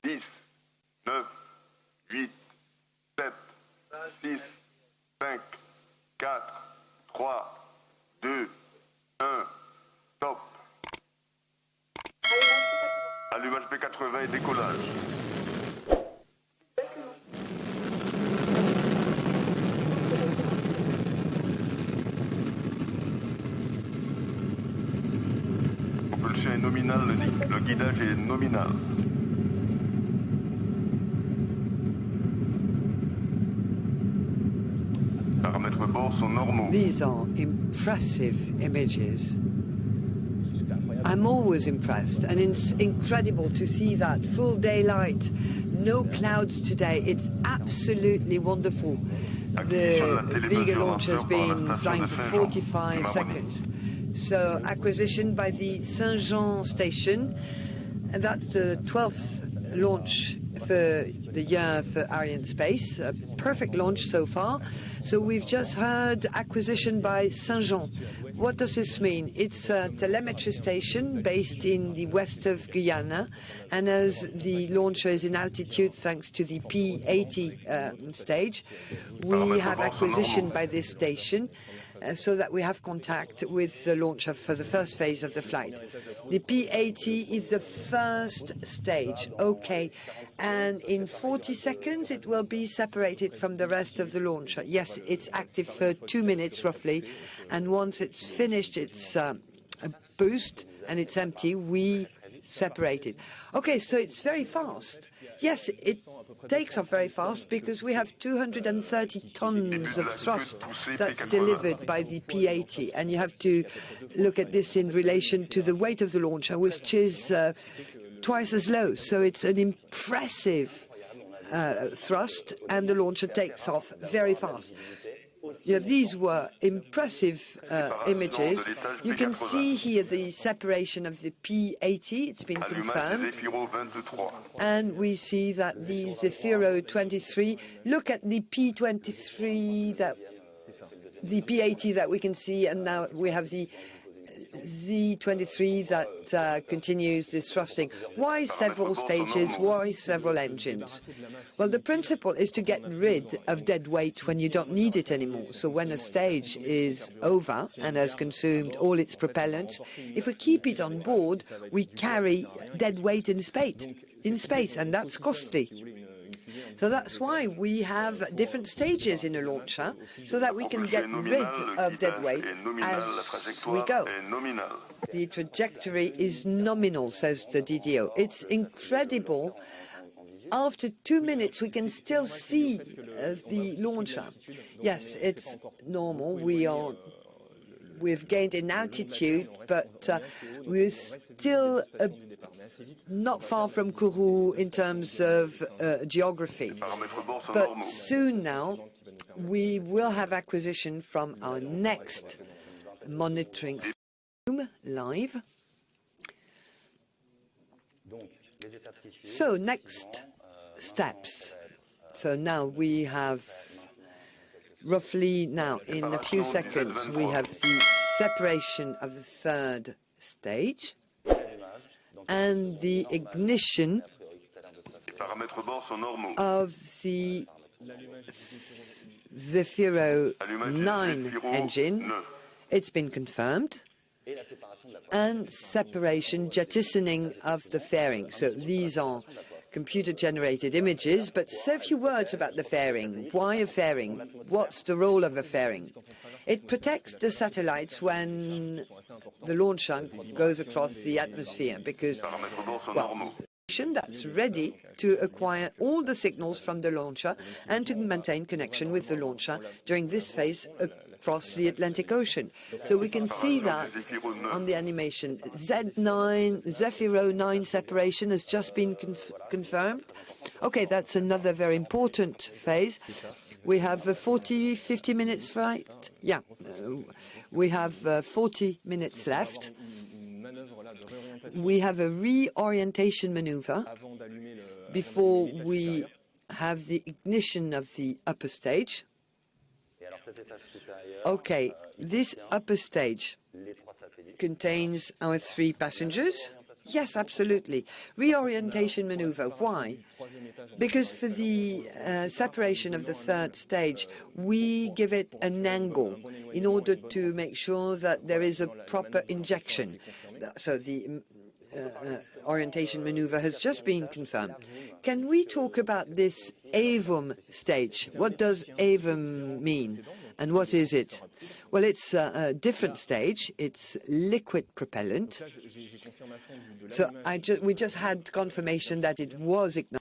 10, 9, 8, 7, 6, 5, 4, 3, 2, 1, stop. Allumage P80 et décollage. Propulsion est nominal, le guidage est nominal. Paramètres bord sont normaux. These are impressive images. I'm always impressed, and it's incredible to see that full daylight, no clouds today. It's absolutely wonderful. The Vega launch has been flying for 45 seconds. So acquisition by the Saint-Jean station, and that's the 12th launch for the year for Arianespace. A perfect launch so far. So we've just heard acquisition by Saint-Jean. What does this mean? It's a telemetry station based in the west of Guyana, and as the launcher is in altitude thanks to the P80 stage, we have acquisition by this station so that we have contact with the launcher for the first phase of the flight. The P80 is the first stage, okay, and in 40 seconds it will be separated from the rest of the launcher. Yes, it's active for 2 minutes roughly, and once it's finished its boost and it's empty, we separate it. Okay, so it's very fast. Yes, it takes off very fast because we have 230 tons of thrust that's delivered by the P80, and you have to look at this in relation to the weight of the launcher, which is twice as low. So it's an impressive thrust, and the launcher takes off very fast. Yeah, these were impressive images. You can see here the separation of the P80. It's been confirmed. And we see that the VV20, look at the P23, the P80 that we can see, and now we have the Z23 that continues this thrusting. Why several stages? Why several engines? Well, the principle is to get rid of dead weight when you don't need it anymore. So when a stage is over and has consumed all its propellants, if we keep it on board, we carry dead weight in space, and that's costly. So that's why we have different stages in a launcher, so that we can get rid of dead weight as we go. The trajectory is nominal, says the DDO. It's incredible. After 2 minutes, we can still see the launcher. Yes, it's normal. We've gained in altitude, but we're still not far from Kourou in terms of geography. But soon now, we will have acquisition from our next monitoring system live. So next steps. So now we have roughly now in a few seconds we have the separation of the third stage and the ignition of the VV9 engine. It's been confirmed. And separation, jettisoning of the fairing. So these are computer-generated images, but say a few words about the fairing. Why a fairing? What's the role of a fairing? It protects the satellites when the launcher goes across the atmosphere, because, well, that's ready to acquire all the signals from the launcher and to maintain connection with the launcher during this phase across the Atlantic Ocean. So we can see that on the animation. VV9 separation has just been confirmed. Okay, that's another very important phase. We have a 50 minutes flight. Yeah, we have 40 minutes left. We have a reorientation maneuver before we have the ignition of the upper stage. Okay, this upper stage contains our 3 passengers. Yes, absolutely. Reorientation maneuver. Why? Because for the separation of the third stage, we give it an angle in order to make sure that there is a proper injection. So the orientation maneuver has just been confirmed. Can we talk about this AVUM stage? What does AVUM mean? And what is it? Well, it's a different stage. It's liquid propellant. So we just had confirmation that it was ignited.